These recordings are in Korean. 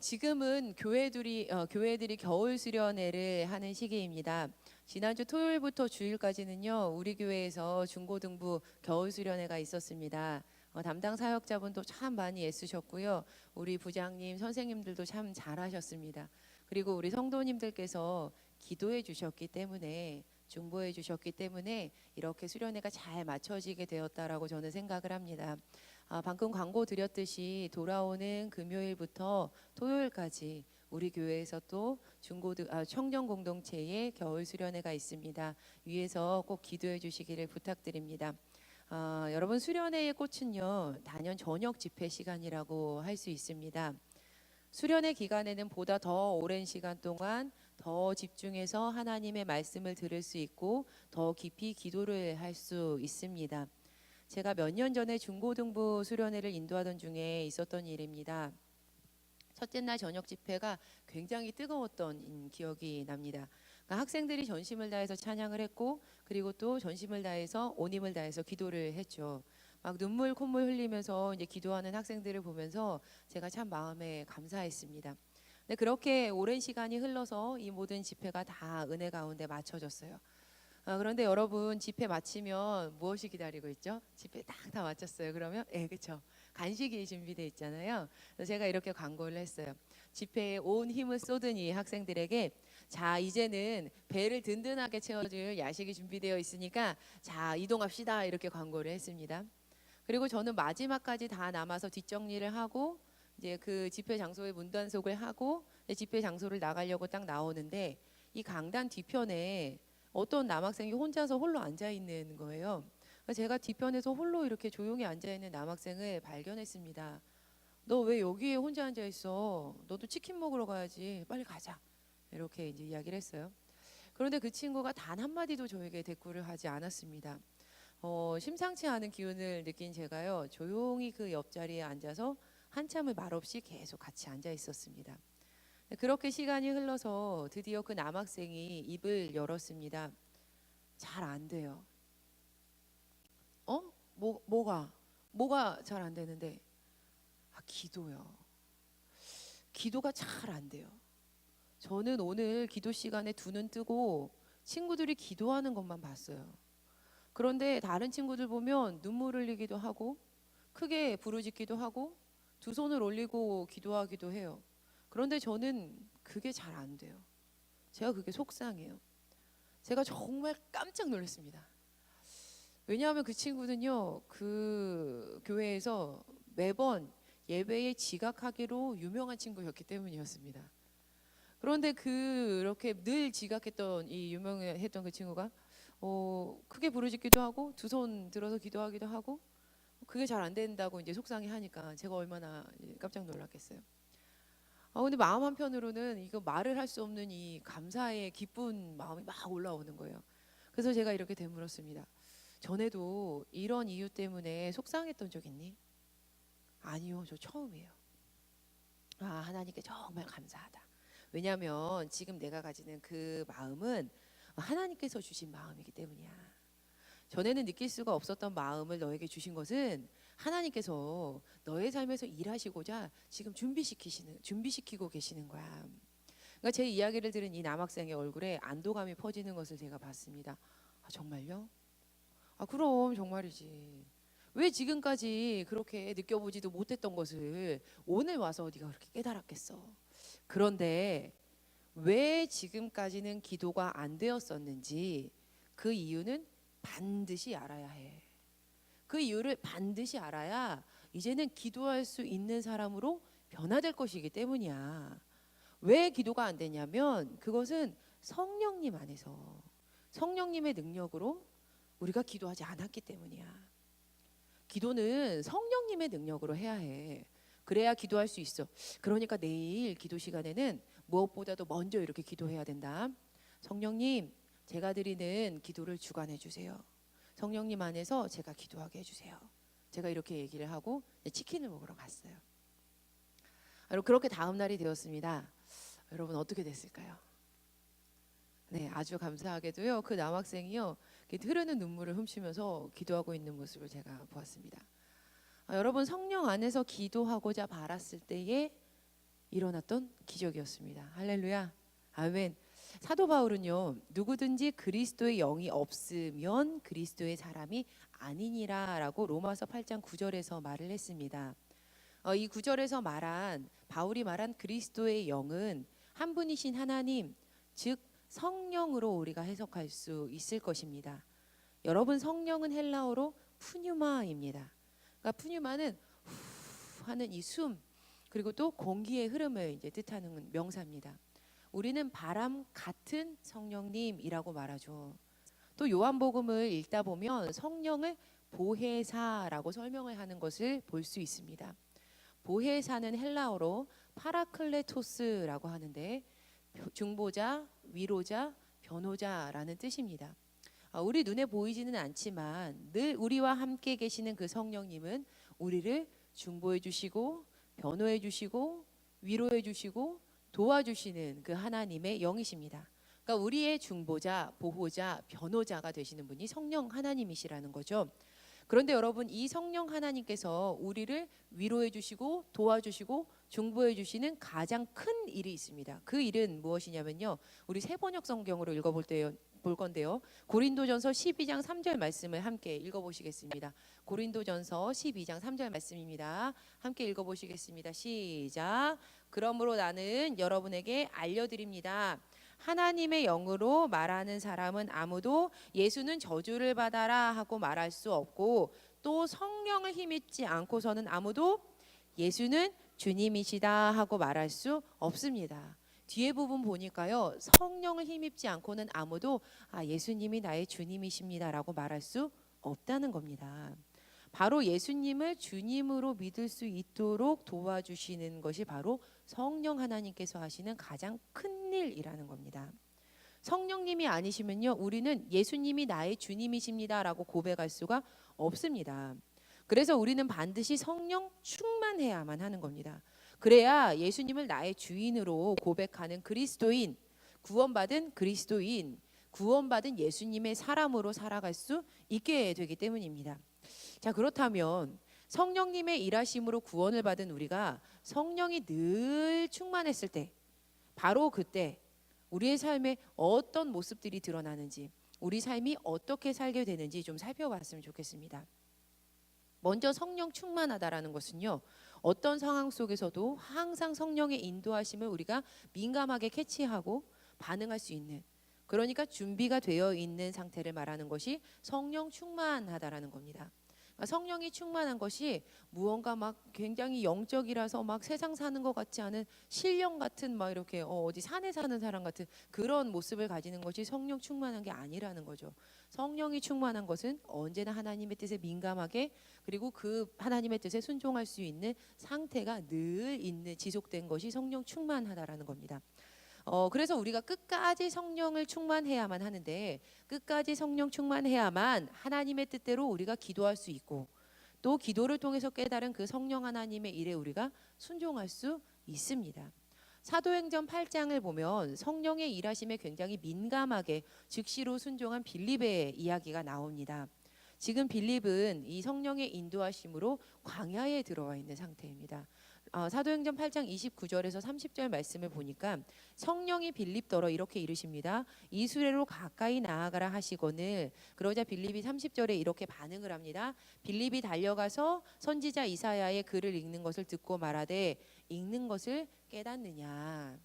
지금은 교회들이 겨울 수련회를 하는 시기입니다. 지난주 토요일부터 주일까지는요, 우리 교회에서 중고등부 겨울 수련회가 있었습니다. 담당 사역자분도 참 많이 애쓰셨고요. 우리 부장님, 선생님들도 참 잘하셨습니다. 그리고 우리 성도님들께서 기도해 주셨기 때문에, 중보해 주셨기 때문에 이렇게 수련회가 잘 맞춰지게 되었다라고 저는 생각을 합니다. 방금 광고 드렸듯이 돌아오는 금요일부터 토요일까지 우리 교회에서 또 청년 공동체의 겨울 수련회가 있습니다. 위에서 꼭 기도해 주시기를 부탁드립니다. 여러분, 수련회의 꽃은요, 단연 저녁 집회 시간이라고 할 수 있습니다. 수련회 기간에는 보다 더 오랜 시간 동안 더 집중해서 하나님의 말씀을 들을 수 있고 더 깊이 기도를 할 수 있습니다. 제가 몇 년 전에 중고등부 수련회를 인도하던 중에 있었던 일입니다. 첫째 날 저녁 집회가 굉장히 뜨거웠던 기억이 납니다. 그러니까 학생들이 전심을 다해서 찬양을 했고, 그리고 또 전심을 다해서 온 힘을 다해서 기도를 했죠. 막 눈물 콧물 흘리면서 이제 기도하는 학생들을 보면서 제가 참 마음에 감사했습니다. 근데 그렇게 오랜 시간이 흘러서 이 모든 집회가 다 은혜 가운데 맞춰졌어요. 그런데 여러분, 집회 마치면 무엇이 기다리고 있죠? 집회 딱 다 마쳤어요. 그러면 그렇죠. 간식이 준비되어 있잖아요. 그래서 제가 이렇게 광고를 했어요. 집회에 온 힘을 쏟은 이 학생들에게, 자, 이제는 배를 든든하게 채워줄 야식이 준비되어 있으니까 자, 이동합시다, 이렇게 광고를 했습니다. 그리고 저는 마지막까지 다 남아서 뒷정리를 하고 이제 그 집회 장소에 문단속을 하고 집회 장소를 나가려고 딱 나오는데, 이 강단 뒤편에 어떤 남학생이 혼자서 홀로 앉아 있는 거예요. 제가 뒤편에서 홀로 이렇게 조용히 앉아 있는 남학생을 발견했습니다. 너 왜 여기에 혼자 앉아 있어? 너도 치킨 먹으러 가야지. 빨리 가자. 이렇게 이제 이야기를 했어요. 그런데 그 친구가 단 한마디도 저에게 대꾸를 하지 않았습니다. 심상치 않은 기운을 느낀 제가요, 조용히 그 옆자리에 앉아서 한참을 말없이 계속 같이 앉아 있었습니다. 그렇게 시간이 흘러서 드디어 그 남학생이 입을 열었습니다. 잘 안 돼요. 뭐가 잘 안 되는데? 기도요. 기도가 잘 안 돼요. 저는 오늘 기도 시간에 두 눈 뜨고 친구들이 기도하는 것만 봤어요. 그런데 다른 친구들 보면 눈물 흘리기도 하고 크게 부르짖기도 하고 두 손을 올리고 기도하기도 해요. 그런데 저는 그게 잘 안 돼요. 제가 그게 속상해요. 제가 정말 깜짝 놀랐습니다. 왜냐하면 그 친구는요, 그 교회에서 매번 예배에 지각하기로 유명한 친구였기 때문이었습니다. 그런데 그렇게 늘 지각했던 이 유명했던 그 친구가 크게 부르짖기도 하고 두 손 들어서 기도하기도 하고 그게 잘 안 된다고 이제 속상해하니까 제가 얼마나 깜짝 놀랐겠어요. 근데 마음 한편으로는 이거 말을 할 수 없는 이 감사의 기쁜 마음이 막 올라오는 거예요. 그래서 제가 이렇게 되물었습니다. 전에도 이런 이유 때문에 속상했던 적 있니? 아니요, 저 처음이에요. 하나님께 정말 감사하다. 왜냐하면 지금 내가 가지는 그 마음은 하나님께서 주신 마음이기 때문이야. 전에는 느낄 수가 없었던 마음을 너에게 주신 것은 하나님께서 너의 삶에서 일하시고자 지금 준비시키고 계시는 거야. 그러니까 제 이야기를 들은 이 남학생의 얼굴에 안도감이 퍼지는 것을 제가 봤습니다. 정말요? 그럼 정말이지. 왜 지금까지 그렇게 느껴보지도 못했던 것을 오늘 와서 네가 그렇게 깨달았겠어. 그런데 왜 지금까지는 기도가 안 되었었는지 그 이유는 반드시 알아야 해. 그 이유를 반드시 알아야 이제는 기도할 수 있는 사람으로 변화될 것이기 때문이야. 왜 기도가 안 되냐면 그것은 성령님 안에서 성령님의 능력으로 우리가 기도하지 않았기 때문이야. 기도는 성령님의 능력으로 해야 해. 그래야 기도할 수 있어. 그러니까 내일 기도 시간에는 무엇보다도 먼저 이렇게 기도해야 된다. 성령님, 제가 드리는 기도를 주관해 주세요. 성령님 안에서 제가 기도하게 해주세요. 제가 이렇게 얘기를 하고 치킨을 먹으러 갔어요. 여러분, 그렇게 다음 날이 되었습니다. 여러분, 어떻게 됐을까요? 네, 아주 감사하게도요, 그 남학생이요, 흐르는 눈물을 훔치면서 기도하고 있는 모습을 제가 보았습니다. 여러분, 성령 안에서 기도하고자 바랐을 때에 일어났던 기적이었습니다. 할렐루야. 아멘. 사도 바울은요, 누구든지 그리스도의 영이 없으면 그리스도의 사람이 아니니라라고 로마서 8장 9절에서 말을 했습니다. 이 9절에서 바울이 말한 그리스도의 영은 한 분이신 하나님, 즉 성령으로 우리가 해석할 수 있을 것입니다. 여러분, 성령은 헬라어로 푸뉴마입니다. 그러니까 푸뉴마는 후 하는 이 숨, 그리고 또 공기의 흐름을 이제 뜻하는 명사입니다. 우리는 바람 같은 성령님이라고 말하죠. 또 요한복음을 읽다 보면 성령을 보혜사라고 설명을 하는 것을 볼 수 있습니다. 보혜사는 헬라어로 파라클레토스라고 하는데 중보자, 위로자, 변호자라는 뜻입니다. 우리 눈에 보이지는 않지만 늘 우리와 함께 계시는 그 성령님은 우리를 중보해 주시고 변호해 주시고 위로해 주시고 도와주시는 그 하나님의 영이십니다. 그러니까 우리의 중보자, 보호자, 변호자가 되시는 분이 성령 하나님이시라는 거죠. 그런데 여러분, 이 성령 하나님께서 우리를 위로해 주시고 도와주시고 중보해 주시는 가장 큰 일이 있습니다. 그 일은 무엇이냐면요, 우리 새번역 성경으로 읽어볼 건데요, 고린도전서 12장 3절 말씀을 함께 읽어보시겠습니다. 고린도전서 12장 3절 말씀입니다. 함께 읽어보시겠습니다. 시작. 그러므로 나는 여러분에게 알려드립니다. 하나님의 영으로 말하는 사람은 아무도 예수는 저주를 받아라 하고 말할 수 없고, 또 성령을 힘입지 않고서는 아무도 예수는 주님이시다 하고 말할 수 없습니다. 뒤에 부분 보니까요, 성령을 힘입지 않고는 아무도 예수님이 나의 주님이십니다라고 말할 수 없다는 겁니다. 바로 예수님을 주님으로 믿을 수 있도록 도와주시는 것이 바로 성령 하나님께서 하시는 가장 큰 일이라는 겁니다. 성령님이 아니시면요, 우리는 예수님이 나의 주님이십니다라고 고백할 수가 없습니다. 그래서 우리는 반드시 성령 충만해야만 하는 겁니다. 그래야 예수님을 나의 주인으로 고백하는 그리스도인, 구원받은 그리스도인, 구원받은 예수님의 사람으로 살아갈 수 있게 되기 때문입니다. 자, 그렇다면 성령님의 일하심으로 구원을 받은 우리가 성령이 늘 충만했을 때, 바로 그때 우리의 삶에 어떤 모습들이 드러나는지, 우리 삶이 어떻게 살게 되는지 좀 살펴봤으면 좋겠습니다. 먼저 성령 충만하다라는 것은요, 어떤 상황 속에서도 항상 성령의 인도하심을 우리가 민감하게 캐치하고 반응할 수 있는, 그러니까 준비가 되어 있는 상태를 말하는 것이 성령 충만하다라는 겁니다. 성령이 충만한 것이 무언가 막 굉장히 영적이라서 막 세상 사는 것 같지 않은 신령 같은 막 이렇게 어디 산에 사는 사람 같은 그런 모습을 가지는 것이 성령 충만한 게 아니라는 거죠. 성령이 충만한 것은 언제나 하나님의 뜻에 민감하게, 그리고 그 하나님의 뜻에 순종할 수 있는 상태가 늘 있는, 지속된 것이 성령 충만하다라는 겁니다. 그래서 우리가 끝까지 성령을 충만해야만 하는데, 끝까지 성령 충만해야만 하나님의 뜻대로 우리가 기도할 수 있고, 또 기도를 통해서 깨달은 그 성령 하나님의 일에 우리가 순종할 수 있습니다. 사도행전 8장을 보면 성령의 일하심에 굉장히 민감하게 즉시로 순종한 빌립의 이야기가 나옵니다. 지금 빌립은 이 성령의 인도하심으로 광야에 들어와 있는 상태입니다. 사도행전 8장 29절에서 30절 말씀을 보니까 성령이 빌립더러 이렇게 이르십니다. 이수레로 가까이 나아가라 하시거늘, 그러자 빌립이 30절에 이렇게 반응을 합니다. 빌립이 달려가서 선지자 이사야의 글을 읽는 것을 듣고 말하되 읽는 것을 깨닫느냐.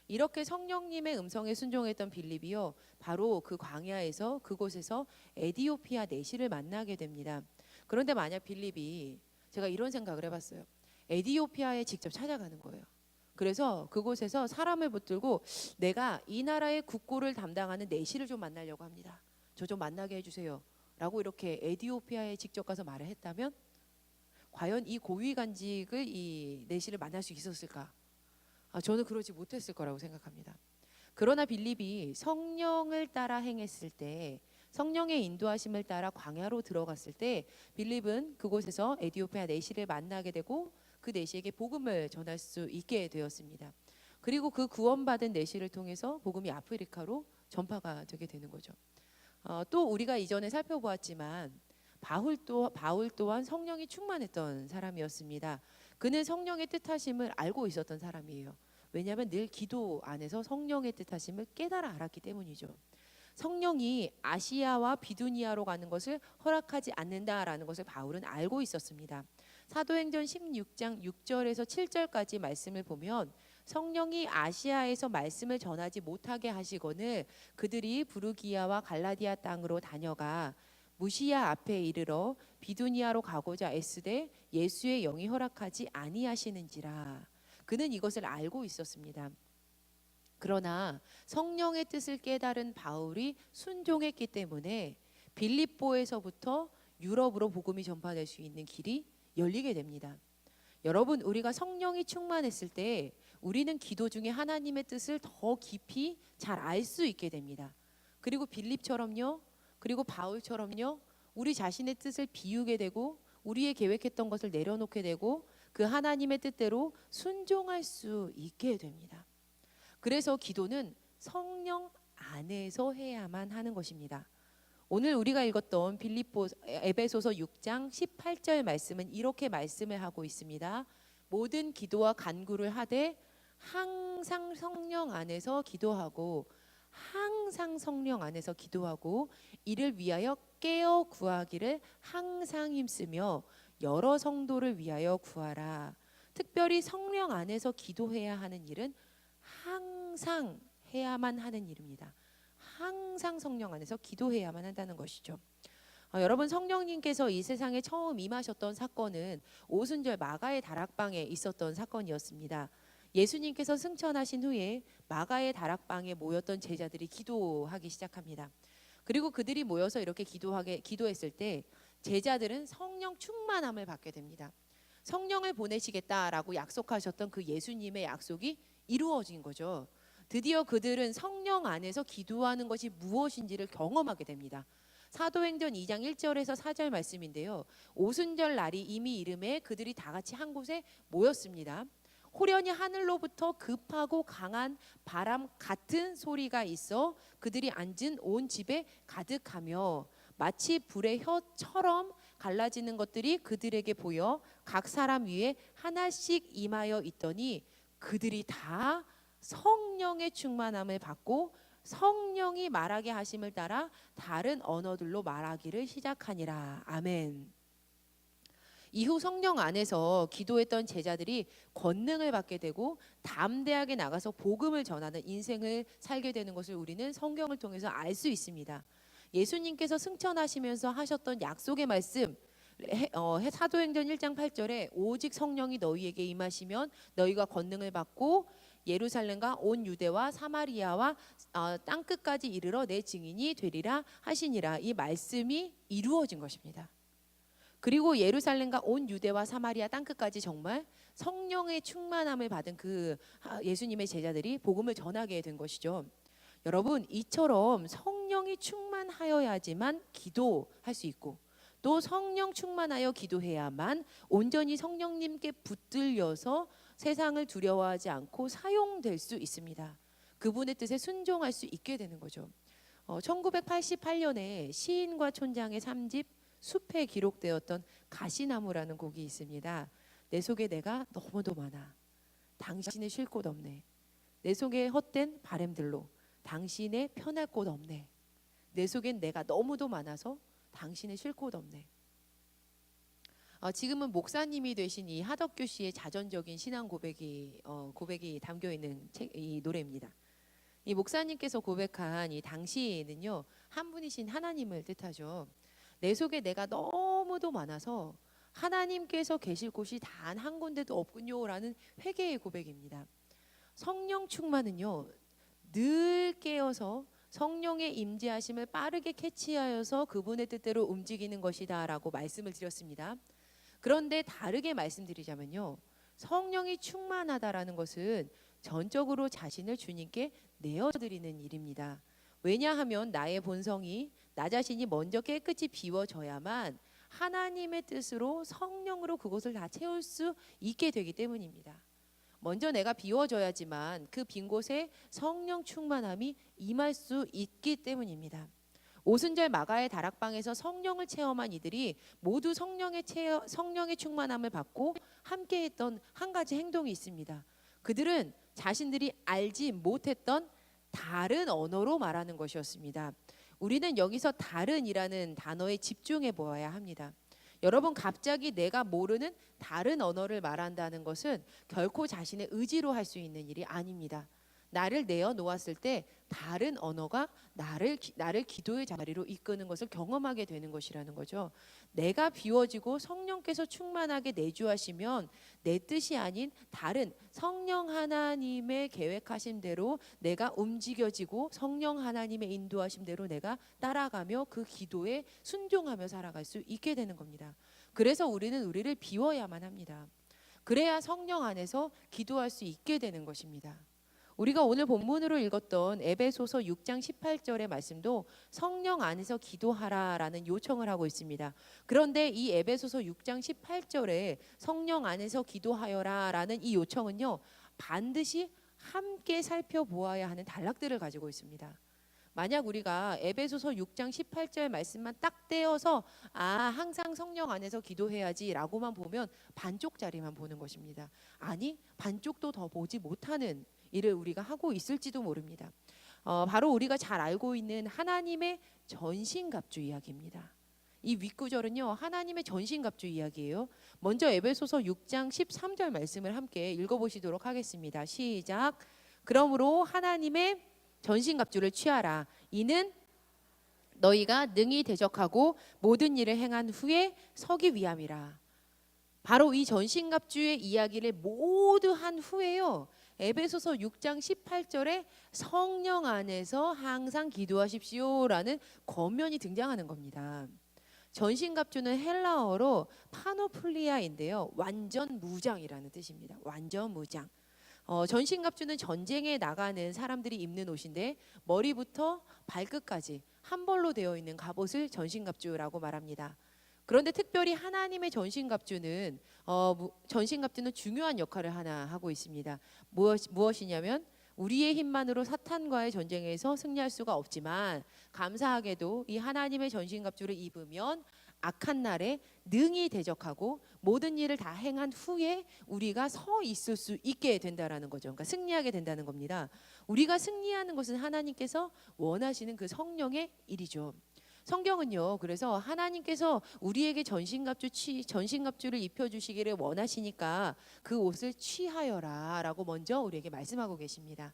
이렇게 성령님의 음성에 순종했던 빌립이요, 바로 그 광야에서, 그곳에서 에디오피아 내시를 만나게 됩니다. 그런데 만약 빌립이, 제가 이런 생각을 해봤어요. 에디오피아에 직접 찾아가는 거예요. 그래서 그곳에서 사람을 붙들고 내가 이 나라의 국고를 담당하는 내시를 좀 만나려고 합니다. 저 좀 만나게 해주세요 라고 이렇게 에디오피아에 직접 가서 말을 했다면, 과연 이 고위간직을, 이 내시를 만날 수 있었을까? 저는 그러지 못했을 거라고 생각합니다. 그러나 빌립이 성령을 따라 행했을 때, 성령의 인도하심을 따라 광야로 들어갔을 때, 빌립은 그곳에서 에디오피아 내시를 만나게 되고 그 내시에게 복음을 전할 수 있게 되었습니다. 그리고 그 구원받은 내시를 통해서 복음이 아프리카로 전파가 되게 되는 거죠. 또 우리가 이전에 살펴보았지만 바울 또한 성령이 충만했던 사람이었습니다. 그는 성령의 뜻하심을 알고 있었던 사람이에요. 왜냐하면 늘 기도 안에서 성령의 뜻하심을 깨달아 알았기 때문이죠. 성령이 아시아와 비두니아로 가는 것을 허락하지 않는다라는 것을 바울은 알고 있었습니다. 사도행전 16장 6절에서 7절까지 말씀을 보면 성령이 아시아에서 말씀을 전하지 못하게 하시거늘 그들이 부르기아와 갈라디아 땅으로 다녀가 무시야 앞에 이르러 비두니아로 가고자 애쓰되 예수의 영이 허락하지 아니하시는지라. 그는 이것을 알고 있었습니다. 그러나 성령의 뜻을 깨달은 바울이 순종했기 때문에 빌립보에서부터 유럽으로 복음이 전파될 수 있는 길이 열리게 됩니다. 여러분, 우리가 성령이 충만했을 때 우리는 기도 중에 하나님의 뜻을 더 깊이 잘 알 수 있게 됩니다. 그리고 빌립처럼요, 그리고 바울처럼요, 우리 자신의 뜻을 비우게 되고 우리의 계획했던 것을 내려놓게 되고 그 하나님의 뜻대로 순종할 수 있게 됩니다. 그래서 기도는 성령 안에서 해야만 하는 것입니다. 오늘 우리가 읽었던 에베소서 6장 18절 말씀은 이렇게 말씀을 하고 있습니다. 모든 기도와 간구를 하되 항상 성령 안에서 기도하고 항상 성령 안에서 기도하고 이를 위하여 깨어 구하기를 항상 힘쓰며 여러 성도를 위하여 구하라. 특별히 성령 안에서 기도해야 하는 일은 항상 해야만 하는 일입니다. 항상 성령 안에서 기도해야만 한다는 것이죠. 여러분, 성령님께서 이 세상에 처음 임하셨던 사건은 오순절 마가의 다락방에 있었던 사건이었습니다. 예수님께서 승천하신 후에 마가의 다락방에 모였던 제자들이 기도하기 시작합니다. 그리고 그들이 모여서 이렇게 기도했을 때 제자들은 성령 충만함을 받게 됩니다. 성령을 보내시겠다라고 약속하셨던 그 예수님의 약속이 이루어진 거죠. 드디어 그들은 성령 안에서 기도하는 것이 무엇인지를 경험하게 됩니다. 사도행전 2장 1절에서 4절 말씀인데요. 오순절 날이 이미 이름에 그들이 다 같이 한 곳에 모였습니다. 호련히 하늘로부터 급하고 강한 바람 같은 소리가 있어 그들이 앉은 온 집에 가득하며 마치 불의 혀처럼 갈라지는 것들이 그들에게 보여 각 사람 위에 하나씩 임하여 있더니 그들이 다 성령의 충만함을 받고 성령이 말하게 하심을 따라 다른 언어들로 말하기를 시작하니라. 아멘. 이후 성령 안에서 기도했던 제자들이 권능을 받게 되고 담대하게 나가서 복음을 전하는 인생을 살게 되는 것을 우리는 성경을 통해서 알 수 있습니다. 예수님께서 승천하시면서 하셨던 약속의 말씀, 사도행전 1장 8절에 오직 성령이 너희에게 임하시면 너희가 권능을 받고 예루살렘과 온 유대와 사마리아와 땅끝까지 이르러 내 증인이 되리라 하시니라. 이 말씀이 이루어진 것입니다. 그리고 예루살렘과 온 유대와 사마리아 땅끝까지 정말 성령의 충만함을 받은 그 예수님의 제자들이 복음을 전하게 된 것이죠. 여러분, 이처럼 성령이 충만하여야지만 기도할 수 있고 또 성령 충만하여 기도해야만 온전히 성령님께 붙들려서 세상을 두려워하지 않고 사용될 수 있습니다. 그분의 뜻에 순종할 수 있게 되는 거죠. 1988년에 시인과 촌장의 3집 숲에 기록되었던 가시나무라는 곡이 있습니다. 내 속에 내가 너무도 많아 당신의 쉴 곳 없네. 내 속에 헛된 바램들로 당신의 편할 곳 없네. 내 속엔 내가 너무도 많아서 당신의 쉴 곳 없네. 지금은 목사님이 되신 이 하덕규 씨의 자전적인 신앙 고백이 담겨 있는 이 노래입니다. 이 목사님께서 고백한 이 당신은요, 한 분이신 하나님을 뜻하죠. 내 속에 내가 너무도 많아서 하나님께서 계실 곳이 단 한 군데도 없군요라는 회개의 고백입니다. 성령 충만은요, 늘 깨어서 성령의 임재하심을 빠르게 캐치하여서 그분의 뜻대로 움직이는 것이다라고 말씀을 드렸습니다. 그런데 다르게 말씀드리자면요, 성령이 충만하다라는 것은 전적으로 자신을 주님께 내어드리는 일입니다. 왜냐하면 나의 본성이 나 자신이 먼저 깨끗이 비워져야만 하나님의 뜻으로 성령으로 그것을 다 채울 수 있게 되기 때문입니다. 먼저 내가 비워져야지만 그 빈 곳에 성령 충만함이 임할 수 있기 때문입니다. 오순절 마가의 다락방에서 성령을 체험한 이들이 모두 성령의 충만함을 받고 함께했던 한 가지 행동이 있습니다. 그들은 자신들이 알지 못했던 다른 언어로 말하는 것이었습니다. 우리는 여기서 다른이라는 단어에 집중해 보아야 합니다. 여러분, 갑자기 내가 모르는 다른 언어를 말한다는 것은 결코 자신의 의지로 할 수 있는 일이 아닙니다. 나를 내어 놓았을 때 다른 언어가 나를 기도의 자리로 이끄는 것을 경험하게 되는 것이라는 거죠. 내가 비워지고 성령께서 충만하게 내주하시면 내 뜻이 아닌 다른 성령 하나님의 계획하신 대로 내가 움직여지고 성령 하나님의 인도하신 대로 내가 따라가며 그 기도에 순종하며 살아갈 수 있게 되는 겁니다. 그래서 우리는 우리를 비워야만 합니다. 그래야 성령 안에서 기도할 수 있게 되는 것입니다. 우리가 오늘 본문으로 읽었던 에베소서 6장 18절의 말씀도 성령 안에서 기도하라라는 요청을 하고 있습니다. 그런데 이 에베소서 6장 18절에 성령 안에서 기도하여라라는 이 요청은요, 반드시 함께 살펴보아야 하는 단락들을 가지고 있습니다. 만약 우리가 에베소서 6장 18절 말씀만 딱 떼어서 항상 성령 안에서 기도해야지라고만 보면 반쪽짜리만 보는 것입니다. 아니, 반쪽도 더 보지 못하는 일을 우리가 하고 있을지도 모릅니다. 바로 우리가 잘 알고 있는 하나님의 전신갑주 이야기입니다. 이 윗구절은요, 하나님의 전신갑주 이야기예요. 먼저 에베소서 6장 13절 말씀을 함께 읽어보시도록 하겠습니다. 시작. 그러므로 하나님의 전신갑주를 취하라. 이는 너희가 능히 대적하고 모든 일을 행한 후에 서기 위함이라. 바로 이 전신갑주의 이야기를 모두 한 후에요, 에베소서 6장 18절에 성령 안에서 항상 기도하십시오라는 권면이 등장하는 겁니다. 전신갑주는 헬라어로 파노플리아인데요, 완전 무장이라는 뜻입니다. 완전 무장. 전신갑주는 전쟁에 나가는 사람들이 입는 옷인데 머리부터 발끝까지 한 벌로 되어 있는 갑옷을 전신갑주라고 말합니다. 그런데 특별히 하나님의 전신갑주는 중요한 역할을 하나 하고 있습니다. 무엇이냐면 우리의 힘만으로 사탄과의 전쟁에서 승리할 수가 없지만 감사하게도 이 하나님의 전신갑주를 입으면 악한 날에 능히 대적하고 모든 일을 다 행한 후에 우리가 서 있을 수 있게 된다라는 거죠. 그러니까 승리하게 된다는 겁니다. 우리가 승리하는 것은 하나님께서 원하시는 그 성령의 일이죠. 성경은요, 그래서 하나님께서 우리에게 전신갑주를 입혀주시기를 원하시니까 그 옷을 취하여라 라고 먼저 우리에게 말씀하고 계십니다.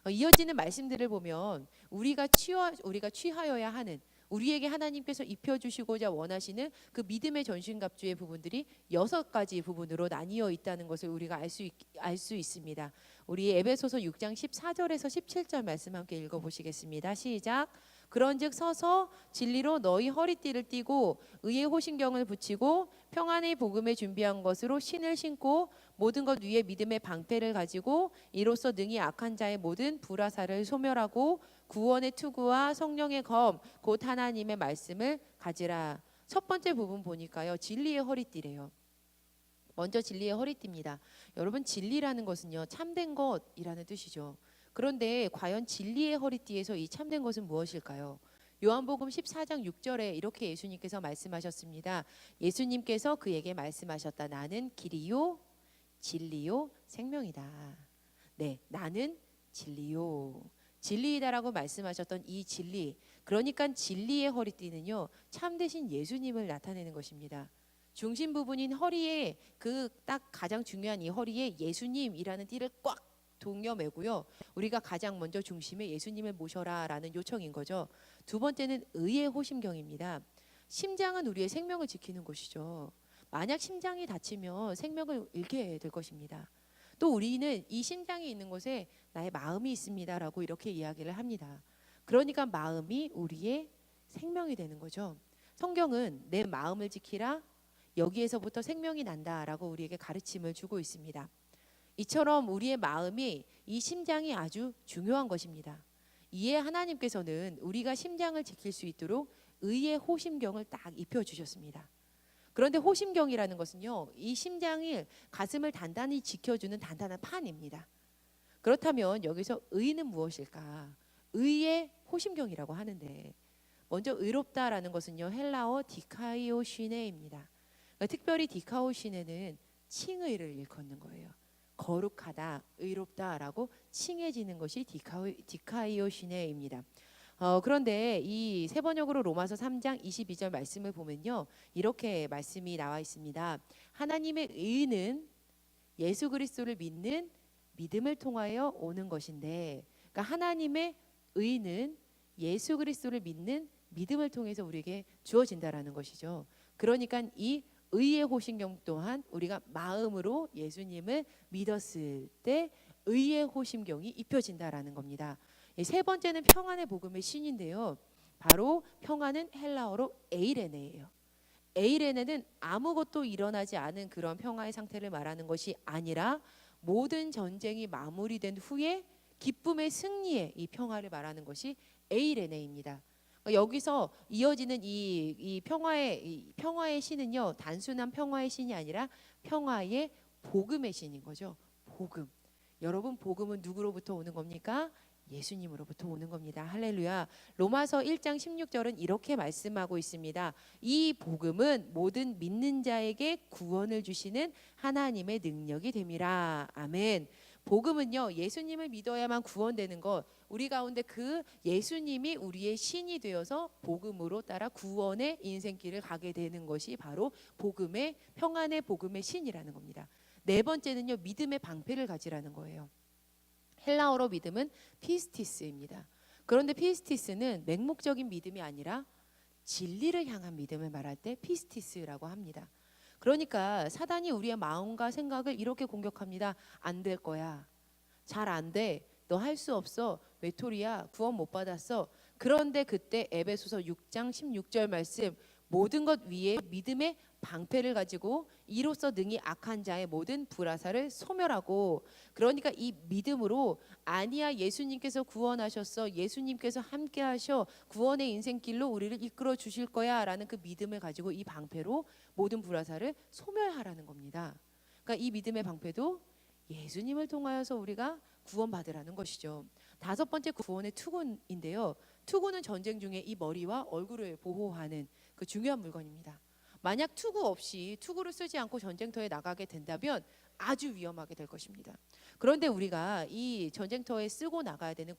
이어지는 말씀들을 보면 우리가 취하여야 하는, 우리에게 하나님께서 입혀주시고자 원하시는 그 믿음의 전신갑주의 부분들이 6가지 부분으로 나뉘어 있다는 것을 우리가 알 수 있습니다. 우리 에베소서 6장 14절에서 17절 말씀 함께 읽어보시겠습니다. 시작. 그런즉 서서 진리로 너희 허리띠를 띠고 의의 호신경을 붙이고 평안의 복음에 준비한 것으로 신을 신고 모든 것 위에 믿음의 방패를 가지고 이로써 능히 악한 자의 모든 불화살을 소멸하고 구원의 투구와 성령의 검 곧 하나님의 말씀을 가지라. 첫 번째 부분 보니까요, 진리의 허리띠래요. 먼저 진리의 허리띠입니다. 여러분, 진리라는 것은요, 참된 것이라는 뜻이죠. 그런데 과연 진리의 허리띠에서 이 참된 것은 무엇일까요? 요한복음 14장 6절에 이렇게 예수님께서 말씀하셨습니다. 예수님께서 그에게 말씀하셨다. 나는 길이요 진리요 생명이다. 네, 나는 진리요 진리이다라고 말씀하셨던 이 진리, 그러니까 진리의 허리띠는요, 참되신 예수님을 나타내는 것입니다. 중심 부분인 허리에, 그 딱 가장 중요한 이 허리에 예수님이라는 띠를 꽉 동여매고요, 우리가 가장 먼저 중심에 예수님을 모셔라라는 요청인 거죠. 두 번째는 의의 호심경입니다. 심장은 우리의 생명을 지키는 곳이죠. 만약 심장이 다치면 생명을 잃게 될 것입니다. 또 우리는 이 심장이 있는 곳에 나의 마음이 있습니다라고 이렇게 이야기를 합니다. 그러니까 마음이 우리의 생명이 되는 거죠. 성경은 내 마음을 지키라, 여기에서부터 생명이 난다라고 우리에게 가르침을 주고 있습니다. 이처럼 우리의 마음이, 이 심장이 아주 중요한 것입니다. 이에 하나님께서는 우리가 심장을 지킬 수 있도록 의의 호심경을 딱 입혀주셨습니다. 그런데 호심경이라는 것은요, 이 심장이 가슴을 단단히 지켜주는 단단한 판입니다. 그렇다면 여기서 의는 무엇일까? 의의 호심경이라고 하는데, 먼저 의롭다라는 것은요, 헬라어 디카이오시네입니다. 그러니까 특별히 디카오시네는 칭의를 일컫는 거예요. 거룩하다, 의롭다라고 칭해지는 것이 디카이오시네입니다. 그런데 이 세 번역으로 로마서 3장 22절 말씀을 보면요, 이렇게 말씀이 나와 있습니다. 하나님의 의는 예수 그리스도를 믿는 믿음을 통하여 오는 것인데, 그러니까 하나님의 의는 예수 그리스도를 믿는 믿음을 통해서 우리에게 주어진다라는 것이죠. 그러니까 이 의의 호심경 또한 우리가 마음으로 예수님을 믿었을 때 의의 호심경이 입혀진다라는 겁니다. 세 번째는 평안의 복음의 신인데요. 바로 평안은 헬라어로 에이레네예요. 에이레네는 아무것도 일어나지 않은 그런 평화의 상태를 말하는 것이 아니라 모든 전쟁이 마무리된 후에 기쁨의 승리의 이 평화를 말하는 것이 에이레네입니다. 여기서 이어지는 이 평화의 신은요, 단순한 평화의 신이 아니라 평화의 복음의 신인 거죠. 복음. 여러분, 복음은 누구로부터 오는 겁니까? 예수님으로부터 오는 겁니다. 할렐루야. 로마서 1장 16절은 이렇게 말씀하고 있습니다. 이 복음은 모든 믿는 자에게 구원을 주시는 하나님의 능력이 됨이라. 아멘. 복음은요, 예수님을 믿어야만 구원되는 것, 우리 가운데 그 예수님이 우리의 신이 되어서 복음으로 따라 구원의 인생길을 가게 되는 것이 바로 복음의, 평안의 복음의 신이라는 겁니다. 네 번째는요, 믿음의 방패를 가지라는 거예요. 헬라어로 믿음은 피스티스입니다. 그런데 피스티스는 맹목적인 믿음이 아니라 진리를 향한 믿음을 말할 때 피스티스라고 합니다. 그러니까 사단이 우리의 마음과 생각을 이렇게 공격합니다. 안 될 거야. 잘 안 돼. 너 할 수 없어. 외톨이야. 구원 못 받았어. 그런데 그때 에베소서 6장 16절 말씀, 모든 것 위에 믿음의 방패를 가지고 이로써 능히 악한 자의 모든 불화살을 소멸하고, 그러니까 이 믿음으로 아니야, 예수님께서 구원하셨어, 예수님께서 함께 하셔, 구원의 인생길로 우리를 이끌어 주실 거야 라는 그 믿음을 가지고 이 방패로 모든 불화살을 소멸하라는 겁니다. 그러니까 이 믿음의 방패도 예수님을 통하여서 우리가 구원받으라는 것이죠. 다섯 번째, 구원의 투구인데요, 투구는 전쟁 중에 이 머리와 얼굴을 보호하는 그 중요한 물건입니다. 만약 투구 없이, 투구를 쓰지 않고 전쟁터에 나가게 된다면 아주 위험하게 될 것입니다. 그런데 우리가 이 전쟁터에 쓰고 나가야 되는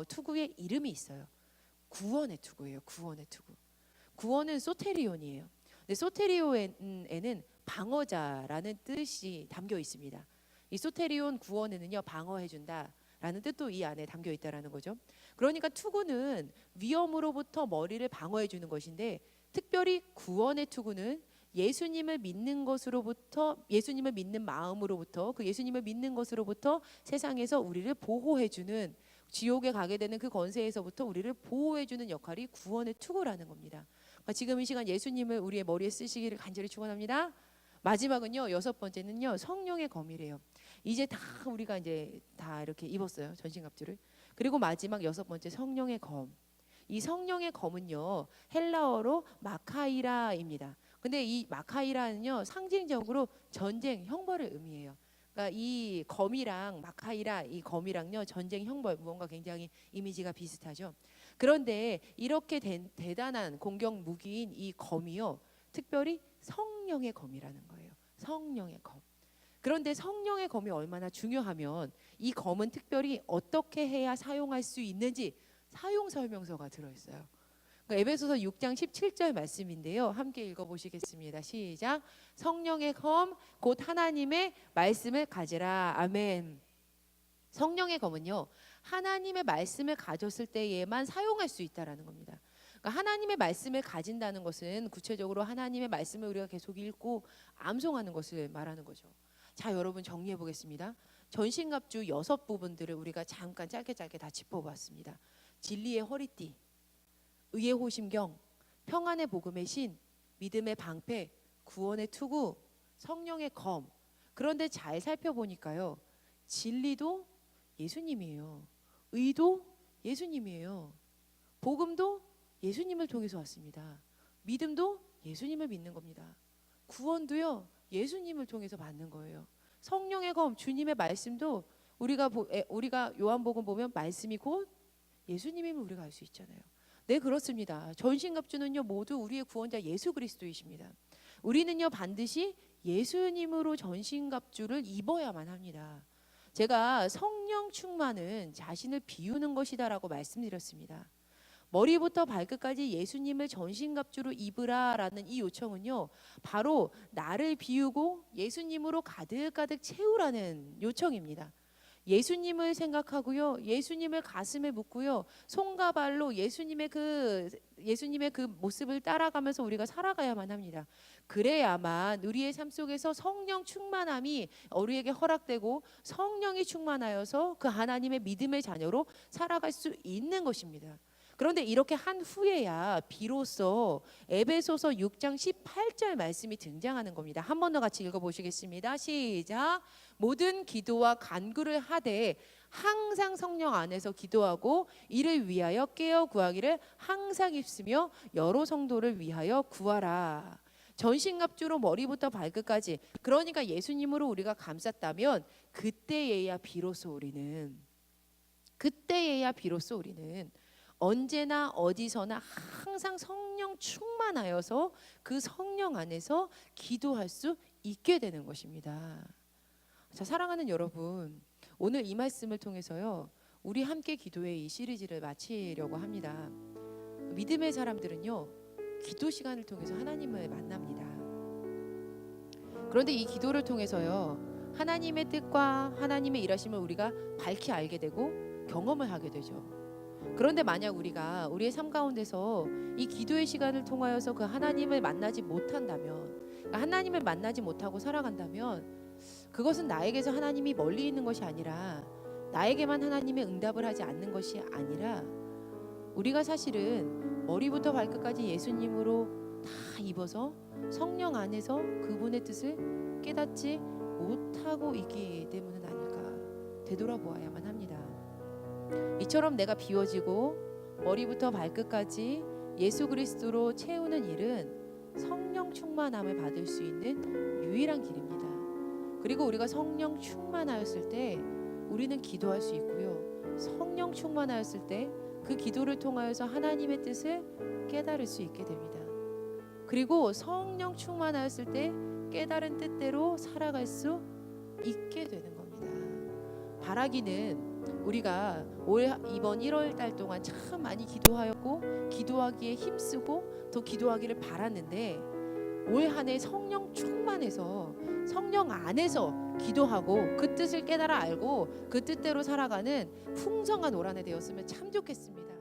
투구의 이름이 있어요. 구원의 투구예요. 구원의 투구. 구원은 소테리온이에요. 근데 소테리온에는 방어자라는 뜻이 담겨 있습니다. 이 소테리온 구원에는요, 방어해준다 라는 뜻도 이 안에 담겨 있다라는 거죠. 그러니까 투구는 위험으로부터 머리를 방어해 주는 것인데, 특별히 구원의 투구는 예수님을 믿는 것으로부터, 예수님을 믿는 마음으로부터, 그 예수님을 믿는 것으로부터 세상에서 우리를 보호해 주는, 지옥에 가게 되는 그 권세에서부터 우리를 보호해 주는 역할이 구원의 투구라는 겁니다. 그러니까 지금 이 시간 예수님을 우리의 머리에 쓰시기를 간절히 축원합니다. 마지막은요, 여섯 번째는요, 성령의 검이래요. 이제 다 우리가 이제 다 이렇게 입었어요, 전신갑주를. 그리고 마지막 여섯 번째, 성령의 검. 이 성령의 검은요, 헬라어로 마카이라입니다. 근데 이 마카이라는요, 상징적으로 전쟁, 형벌을 의미해요. 그러니까 이 검이랑 마카이라, 이 검이랑요, 전쟁, 형벌, 무언가 굉장히 이미지가 비슷하죠. 그런데 이렇게 대단한 공격 무기인 이 검이요, 특별히 성령의 검이라는 거예요. 성령의 검. 그런데 성령의 검이 얼마나 중요하면 이 검은 특별히 어떻게 해야 사용할 수 있는지 사용 설명서가 들어있어요. 그러니까 에베소서 6장 17절 말씀인데요, 함께 읽어보시겠습니다. 시작. 성령의 검 곧 하나님의 말씀을 가지라. 아멘. 성령의 검은요, 하나님의 말씀을 가졌을 때에만 사용할 수 있다라는 겁니다. 그러니까 하나님의 말씀을 가진다는 것은 구체적으로 하나님의 말씀을 우리가 계속 읽고 암송하는 것을 말하는 거죠. 자, 여러분 정리해 보겠습니다. 전신갑주 6부분들을 우리가 잠깐 짧게 다 짚어봤습니다. 진리의 허리띠, 의의 호심경, 평안의 복음의 신, 믿음의 방패, 구원의 투구, 성령의 검. 그런데 잘 살펴보니까요, 진리도 예수님이에요. 의도 예수님이에요. 복음도 예수님을 통해서 왔습니다. 믿음도 예수님을 믿는 겁니다. 구원도요, 예수님을 통해서 받는 거예요. 성령의 검, 주님의 말씀도 우리가 요한복음 보면 말씀이 곧 예수님임을 우리가 알 수 있잖아요. 네, 그렇습니다. 전신갑주는요 모두 우리의 구원자 예수 그리스도이십니다. 우리는요 반드시 예수님으로 전신갑주를 입어야만 합니다. 제가 성령 충만은 자신을 비우는 것이다라고 말씀드렸습니다. 머리부터 발끝까지 예수님을 전신갑주로 입으라라는 이 요청은요 바로 나를 비우고 예수님으로 가득가득 채우라는 요청입니다. 예수님을 생각하고요, 예수님을 가슴에 묻고요, 손과 발로 예수님의 그 모습을 따라가면서 우리가 살아가야만 합니다. 그래야만 우리의 삶 속에서 성령 충만함이 우리에게 허락되고 성령이 충만하여서 그 하나님의 믿음의 자녀로 살아갈 수 있는 것입니다. 그런데 이렇게 한 후에야 비로소 에베소서 6장 18절 말씀이 등장하는 겁니다. 한 번 더 같이 읽어보시겠습니다. 시작. 모든 기도와 간구를 하되 항상 성령 안에서 기도하고 이를 위하여 깨어 구하기를 항상 힘쓰며 여러 성도를 위하여 구하라. 전신갑주로 머리부터 발끝까지, 그러니까 예수님으로 우리가 감쌌다면 그때에야 비로소 우리는 언제나 어디서나 항상 성령 충만하여서 그 성령 안에서 기도할 수 있게 되는 것입니다. 자, 사랑하는 여러분, 오늘 이 말씀을 통해서요 우리 함께 기도의 이 시리즈를 마치려고 합니다. 믿음의 사람들은요 기도 시간을 통해서 하나님을 만납니다. 그런데 이 기도를 통해서요 하나님의 뜻과 하나님의 일하심을 우리가 밝히 알게 되고 경험을 하게 되죠. 그런데 만약 우리가 우리의 삶 가운데서 이 기도의 시간을 통하여서 그 하나님을 만나지 못한다면, 하나님을 만나지 못하고 살아간다면 그것은 나에게서 하나님이 멀리 있는 것이 아니라, 나에게만 하나님의 응답을 하지 않는 것이 아니라, 우리가 사실은 머리부터 발끝까지 예수님으로 다 입어서 성령 안에서 그분의 뜻을 깨닫지 못하고 있기 때문은 아닐까 되돌아보아야만 합니다. 이처럼 내가 비워지고 머리부터 발끝까지 예수 그리스도로 채우는 일은 성령 충만함을 받을 수 있는 유일한 길입니다. 그리고 우리가 성령 충만하였을 때 우리는 기도할 수 있고요, 성령 충만하였을 때 그 기도를 통하여서 하나님의 뜻을 깨달을 수 있게 됩니다. 그리고 성령 충만하였을 때 깨달은 뜻대로 살아갈 수 있게 되는 겁니다. 바라기는 우리가 이번 1월 달 동안 참 많이 기도하였고 기도하기에 힘쓰고 더 기도하기를 바랐는데, 올 한 해 성령 충만해서 성령 안에서 기도하고 그 뜻을 깨달아 알고 그 뜻대로 살아가는 풍성한 올 한 해 되었으면 참 좋겠습니다.